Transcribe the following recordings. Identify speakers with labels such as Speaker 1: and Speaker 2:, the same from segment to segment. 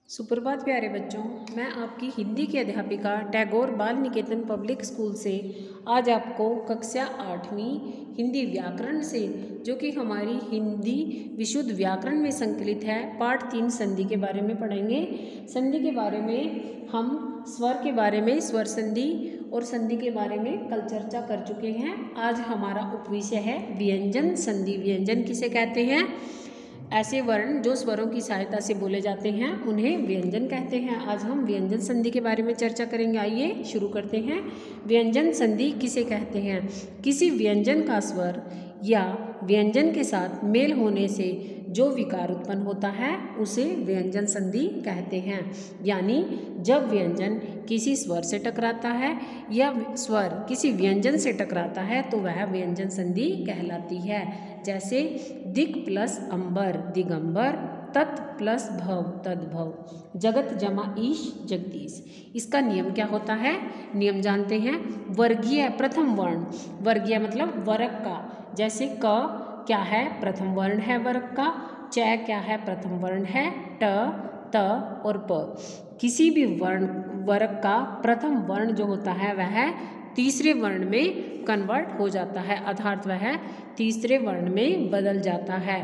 Speaker 1: सुप्रभात प्यारे बच्चों, मैं आपकी हिंदी की अध्यापिका टैगोर बाल निकेतन पब्लिक स्कूल से आज आपको कक्षा 8वीं हिंदी व्याकरण से, जो कि हमारी हिंदी विशुद्ध व्याकरण में संकलित है, पाठ 3 संधि के बारे में पढ़ेंगे। संधि के बारे में हम स्वर के बारे में, स्वर संधि और संधि के बारे में कल चर्चा कर चुके हैं। आज हमारा उपविषय है व्यंजन संधि। व्यंजन किसे कहते हैं? ऐसे वर्ण जो स्वरों की सहायता से बोले जाते हैं उन्हें व्यंजन कहते हैं। आज हम व्यंजन संधि के बारे में चर्चा करेंगे। आइए शुरू करते हैं। व्यंजन संधि किसे कहते हैं? किसी व्यंजन का स्वर या व्यंजन के साथ मेल होने से जो विकार उत्पन्न होता है उसे व्यंजन संधि कहते हैं। यानी जब व्यंजन किसी स्वर से टकराता है या स्वर किसी व्यंजन से टकराता है तो वह व्यंजन संधि कहलाती है। जैसे दिक् प्लस अंबर दिगंबर, तत् प्लस भव तद्भव, जगत जमा ईश जगदीश। इसका नियम क्या होता है? नियम जानते हैं। वर्गीय प्रथम वर्ण, वर्गीय मतलब वर्ग का। जैसे क क्या है? प्रथम वर्ण है वर्ग का। च क्या है? प्रथम वर्ण है। ट, त और प। किसी भी वर्ग का प्रथम वर्ण जो होता है वह तीसरे वर्ण में कन्वर्ट हो जाता है, अर्थात वह तीसरे वर्ण में बदल जाता है।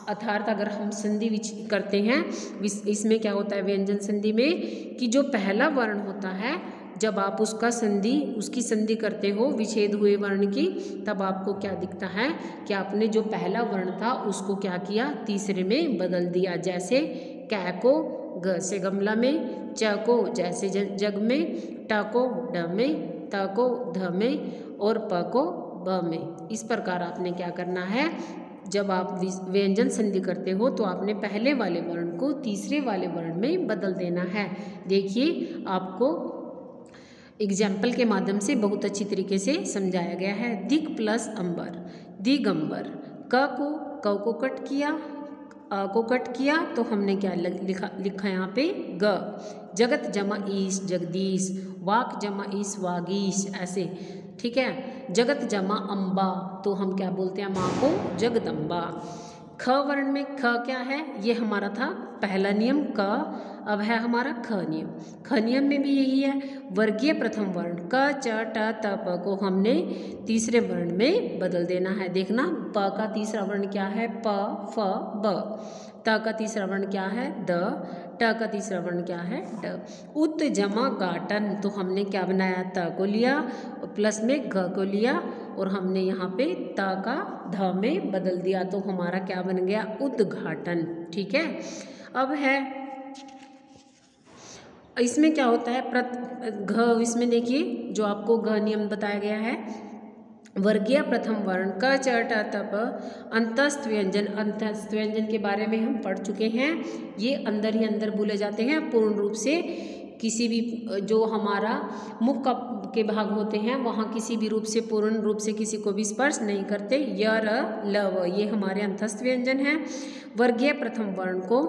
Speaker 1: अर्थात अगर हम संधि करते हैं, इसमें क्या होता है व्यंजन संधि में कि जो पहला वर्ण होता है, जब आप उसकी संधि करते हो विच्छेद हुए वर्ण की, तब आपको क्या दिखता है कि आपने जो पहला वर्ण था उसको क्या किया? तीसरे में बदल दिया। जैसे कै को ग से गमला में, च को जैसे जग में, ट को ड में, त को ध में और प को ब में। इस प्रकार आपने क्या करना है? जब आप व्यंजन संधि करते हो तो आपने पहले वाले वर्ण को तीसरे वाले वर्ण में बदल देना है। देखिए, आपको एग्जाम्पल के माध्यम से बहुत अच्छी तरीके से समझाया गया है। दिक् प्लस अंबर दिगंबर, क को कट किया, अ को कट किया तो हमने क्या लिखा यहाँ पे? ग। जगत जमा ईश जगदीश, वाक जमा ईश वागीश, ऐसे। ठीक है। जगत जमा अम्बा तो हम क्या बोलते हैं? माँ को जगदम्बा। ख वर्ण में ख क्या है? ये हमारा था पहला नियम क। अब है हमारा ख नियम। ख नियम में भी यही है, वर्गीय प्रथम वर्ण क च ट त प को हमने तीसरे वर्ण में बदल देना है। देखना, प का तीसरा वर्ण क्या है? प, फ, ब। त का तीसरा वर्ण क्या है? द। ट का तीसरा वर्ण क्या है? ड। उत जमा गाटन तो हमने क्या बनाया? त को लिया और प्लस में घ को लिया और हमने यहाँ पे त का ध में बदल दिया तो हमारा क्या बन गया? उद्घाटन। ठीक है। अब है इसमें क्या होता है? घ, इसमें देखिए जो आपको घ नियम बताया गया है, वर्गीय प्रथम वर्ण क च ट त प, अंतस्थ व्यंजन। अंतस्थ व्यंजन के बारे में हम पढ़ चुके हैं। ये अंदर ही अंदर बोले जाते हैं, पूर्ण रूप से किसी भी जो हमारा मुख के भाग होते हैं वहाँ किसी भी रूप से, पूर्ण रूप से किसी को भी स्पर्श नहीं करते। य र ल व ये हमारे अंतस्थ व्यंजन हैं। वर्गीय प्रथम वर्ण को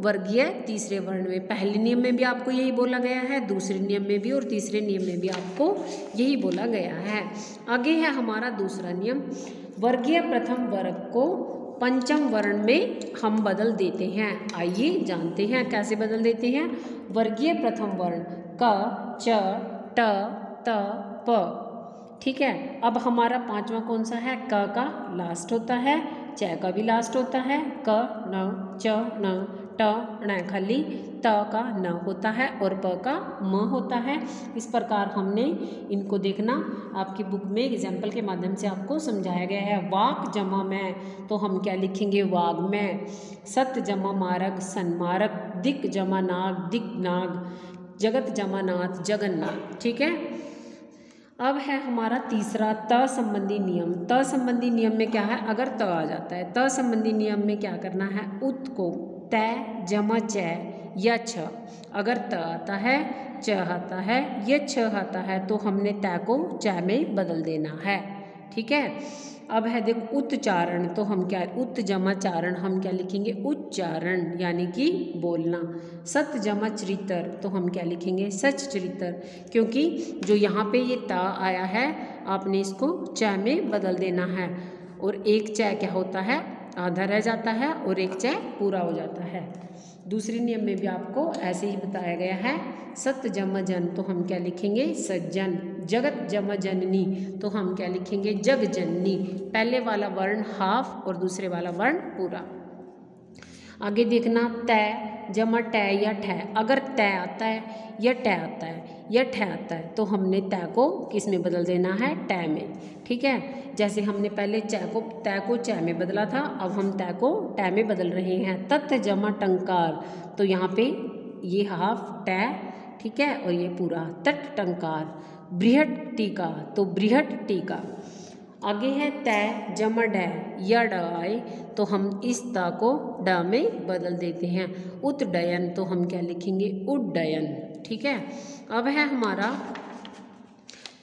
Speaker 1: वर्गीय तीसरे वर्ण में, पहले नियम में भी आपको यही बोला गया है, दूसरे नियम में भी और तीसरे नियम में भी आपको यही बोला गया है। आगे है हमारा दूसरा नियम, वर्गीय प्रथम वर्ग को पंचम वर्ण में हम बदल देते हैं। आइए जानते हैं कैसे बदल देते हैं। वर्गीय प्रथम वर्ण क च ट त प। ठीक है। अब हमारा पांचवा कौन सा है? क का लास्ट होता है, च का भी लास्ट होता है, क न, च न, ट ण खाली, त का न होता है और प का म होता है। इस प्रकार हमने इनको देखना, आपकी बुक में एग्जाम्पल के माध्यम से आपको समझाया गया है। वाक जमा मैं तो हम क्या लिखेंगे? वाग में। सत जमा मारग सन्मारग, दिक् जमा नाग दिक् नाग, जगत जमा नाथ जगन्नाथ। ठीक है। अब है हमारा तीसरा त संबंधी नियम। त संबंधी नियम में क्या है? अगर त आ जाता है, त संबंधी नियम में क्या करना है? उत को तय जमा च या छ, अगर त आता है, च आता है या छ आता है तो हमने तय को च में बदल देना है। ठीक है। अब है देखो उच्चारण, तो हम क्या? उत जमा चारण हम क्या लिखेंगे? उच्चारण, यानी कि बोलना। सत जमा चरित्र तो हम क्या लिखेंगे? सच चरित्र, क्योंकि जो यहाँ पे ये ता आया है आपने इसको च में बदल देना है। और एक च क्या होता है? आधा रह जाता है और एक च पूरा हो जाता है। दूसरे नियम में भी आपको ऐसे ही बताया गया है। सत जम जन तो हम क्या लिखेंगे सज्जन। जगत जम जननी तो हम क्या लिखेंगे जग जननी। पहले वाला वर्ण हाफ और दूसरे वाला वर्ण पूरा। आगे देखना तय जमा टय या ठय। अगर तय आता है या टय आता है या ठय आता है तो हमने तय को किस में बदल देना है टय में। ठीक है, जैसे हमने पहले तय को च में बदला था, अब हम तय को टय में बदल रहे हैं। तत् जमा टंकार तो यहाँ पे ये हाफ टय, ठीक है, और ये पूरा तट टंकार। बृहट टीका तो बृहट टीका। आगे है तय जमा ड या ड आए तो हम इस ता को ड में बदल देते हैं। उत्डयन तो हम क्या लिखेंगे उड्डयन। ठीक है, अब है हमारा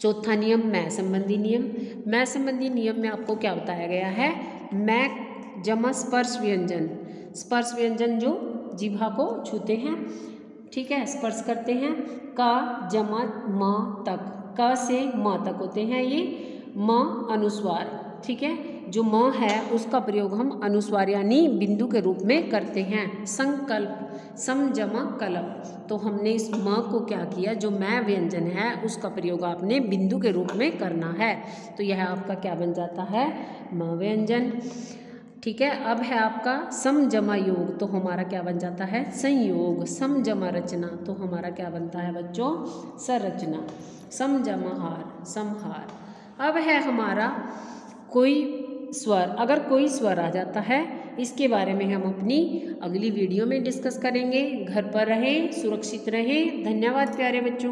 Speaker 1: चौथा नियम मैं संबंधी नियम। मैं संबंधी नियम में आपको क्या बताया गया है, मैं जमा स्पर्श व्यंजन। स्पर्श व्यंजन जो जिह्वा को छूते हैं, ठीक है, स्पर्श करते हैं। का जमा म तक, क से म तक होते हैं ये म अनुस्वार। ठीक है, जो म है उसका प्रयोग हम अनुस्वार यानी बिंदु के रूप में करते हैं। संकल्प सम जमा कल्प तो हमने इस म को क्या किया, जो मैं व्यंजन है उसका प्रयोग आपने बिंदु के रूप में करना है। तो यह आपका क्या बन जाता है म व्यंजन। ठीक है, अब है आपका सम जमा योग तो हमारा क्या बन जाता है संयोग। सम जमा रचना तो हमारा क्या बनता है बच्चों संरचना। सम जमा हार समहार। अब है हमारा कोई स्वर। अगर कोई स्वर आ जाता है इसके बारे में हम अपनी अगली वीडियो में डिस्कस करेंगे। घर पर रहें, सुरक्षित रहें। धन्यवाद प्यारे बच्चों।